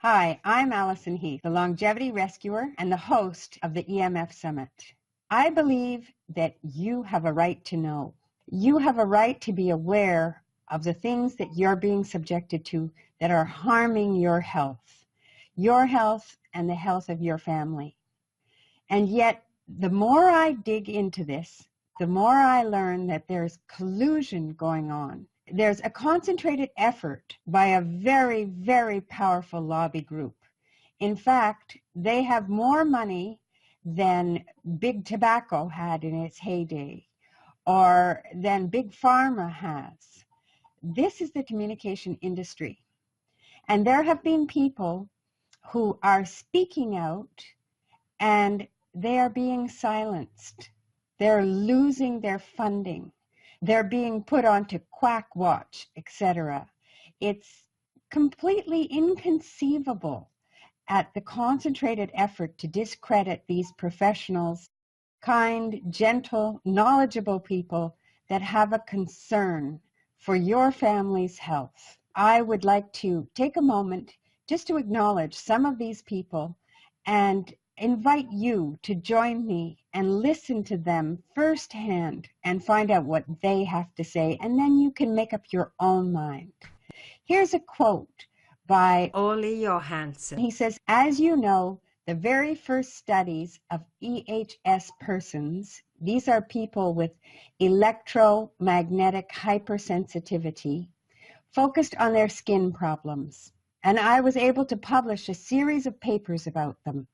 Hi, I'm Alison Heath, the longevity rescuer and the host of the EMF Summit. I believe that you have a right to know. You have a right to be aware of the things that you're being subjected to that are harming your health and the health of your family. And yet, the more I dig into this, the more I learn that there's collusion going on. There's a concentrated effort by a very, very powerful lobby group. In fact, they have more money than Big Tobacco had in its heyday, or than Big Pharma has. This is the communication industry. And there have been people who are speaking out and they are being silenced. They're losing their funding. They're being put onto Quackwatch, etc. It's completely inconceivable at the concentrated effort to discredit these professionals, kind, gentle, knowledgeable people that have a concern for your family's health. I would like to take a moment just to acknowledge some of these people and invite you to join me and listen to them firsthand and find out what they have to say, and then you can make up your own mind. Here's a quote by Ole Johansson. He says, "As you know, the very first studies of EHS persons, these are people with electromagnetic hypersensitivity, focused on their skin problems, and I was able to publish a series of papers about them.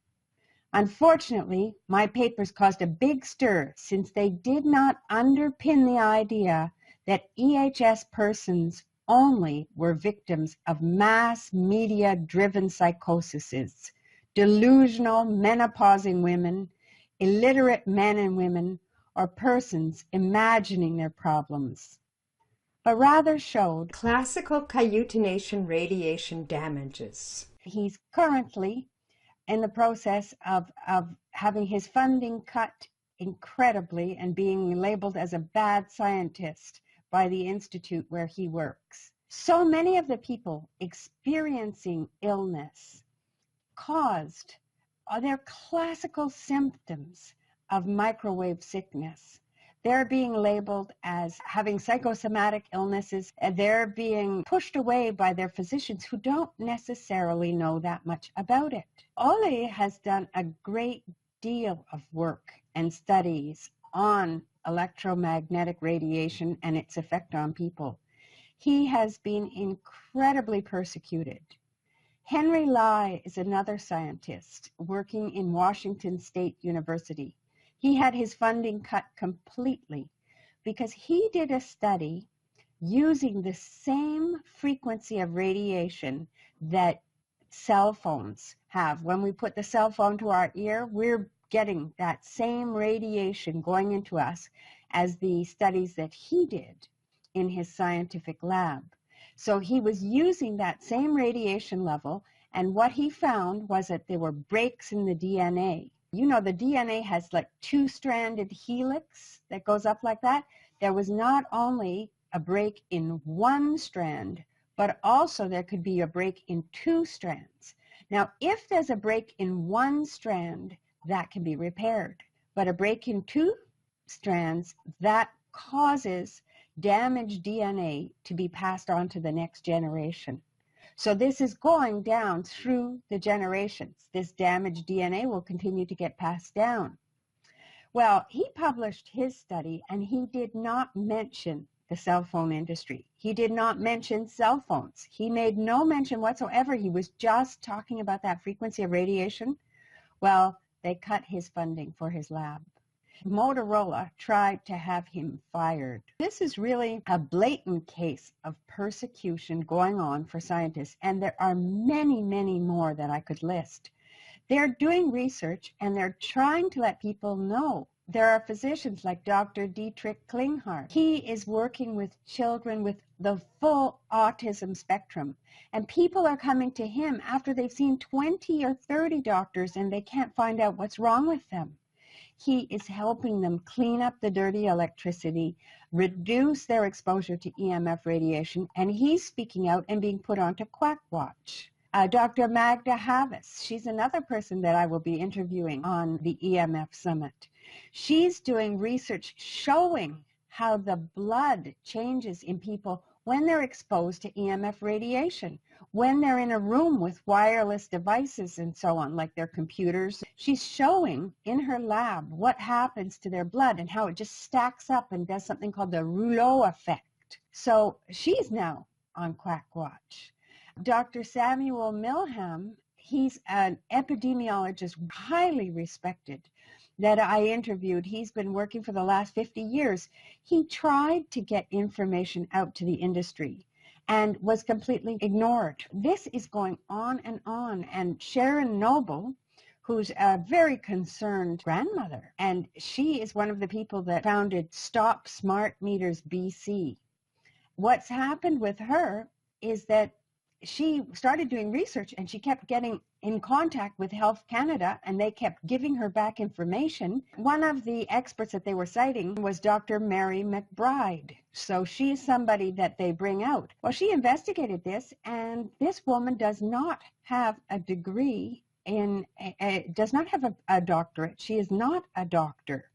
Unfortunately, my papers caused a big stir since they did not underpin the idea that EHS persons only were victims of mass media-driven psychoses, delusional menopausing women, illiterate men and women, or persons imagining their problems, but rather showed Classical cayotination radiation damages. He's currently in the process of having his funding cut incredibly and being labeled as a bad scientist by the institute where he works. So many of the people experiencing illness caused their classical symptoms of microwave sickness. They're being labeled as having psychosomatic illnesses, and they're being pushed away by their physicians who don't necessarily know that much about it. Ole has done a great deal of work and studies on electromagnetic radiation and its effect on people. He has been incredibly persecuted. Henry Lai is another scientist working in Washington State University. He had his funding cut completely because he did a study using the same frequency of radiation that cell phones have. When we put the cell phone to our ear, we're getting that same radiation going into us as the studies that he did in his scientific lab. So he was using that same radiation level, and what he found was that there were breaks in the DNA. You know, the DNA has like two-stranded helix that goes up like that. There was not only a break in one strand, but also there could be a break in two strands. Now, if there's a break in one strand, that can be repaired. But a break in two strands, that causes damaged DNA to be passed on to the next generation. So this is going down through the generations. This damaged DNA will continue to get passed down. Well, he published his study and he did not mention the cell phone industry. He did not mention cell phones. He made no mention whatsoever. He was just talking about that frequency of radiation. Well, they cut his funding for his lab. Motorola tried to have him fired. This is really a blatant case of persecution going on for scientists, and there are many, many more that I could list. They're doing research, and they're trying to let people know. There are physicians like Dr. Dietrich Klinghardt. He is working with children with the full autism spectrum, and people are coming to him after they've seen 20 or 30 doctors, and they can't find out what's wrong with them. He is helping them clean up the dirty electricity, reduce their exposure to EMF radiation, and he's speaking out and being put onto Quackwatch. Dr. Magda Havis, she's another person that I will be interviewing on the EMF Summit. She's doing research showing how the blood changes in people when they're exposed to EMF radiation, when they're in a room with wireless devices and so on, like their computers. She's showing in her lab what happens to their blood and how it just stacks up and does something called the rouleau effect. So she's now on Quackwatch. Dr. Samuel Milham, he's an epidemiologist highly respected that I interviewed. He's been working for the last 50 years. He tried to get information out to the industry and was completely ignored. This is going on, and Sharon Noble, who's a very concerned grandmother, and she is one of the people that founded Stop Smart Meters BC. What's happened with her is that she started doing research and she kept getting in contact with Health Canada and they kept giving her back information. One of the experts that they were citing was Dr. Mary McBride. So she's somebody that they bring out. Well, she investigated this, and this woman does not have a degree does not have a doctorate. She is not a doctor.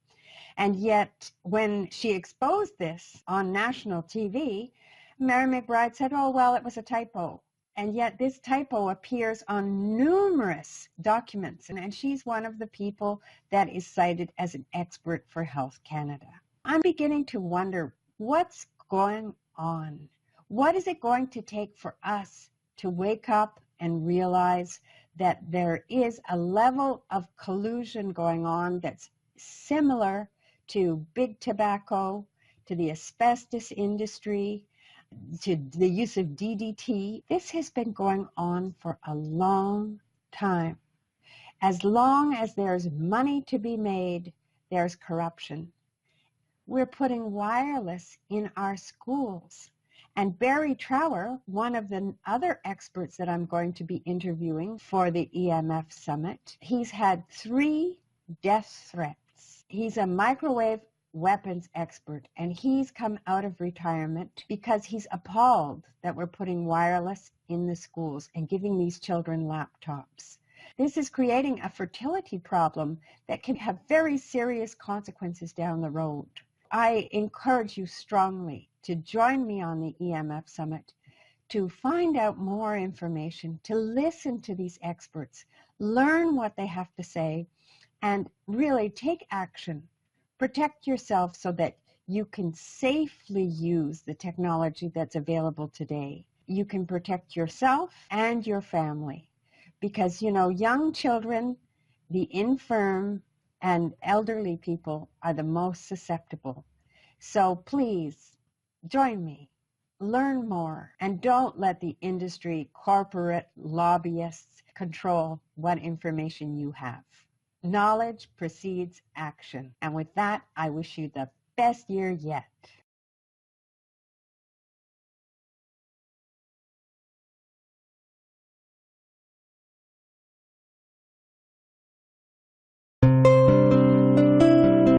And yet when she exposed this on national TV, Mary McBride said, oh, well, it was a typo. And yet this typo appears on numerous documents, and she's one of the people that is cited as an expert for Health Canada. I'm beginning to wonder what's going on. What is it going to take for us to wake up and realize that there is a level of collusion going on that's similar to big tobacco, to the asbestos industry, to the use of DDT? This has been going on for a long time. As long as there's money to be made, there's corruption. We're putting wireless in our schools. And Barry Trower, one of the other experts that I'm going to be interviewing for the EMF Summit, he's had 3 death threats. He's a microwave weapons expert, and he's come out of retirement because he's appalled that we're putting wireless in the schools and giving these children laptops. This is creating a fertility problem that can have very serious consequences down the road. I encourage you strongly to join me on the EMF Summit to find out more information, to listen to these experts, learn what they have to say, and really take action. Protect yourself so that you can safely use the technology that's available today. You can protect yourself and your family because, you know, young children, the infirm, and elderly people are the most susceptible. So please join me, learn more, and don't let the industry, corporate lobbyists control what information you have. Knowledge precedes action. And with that, I wish you the best year yet.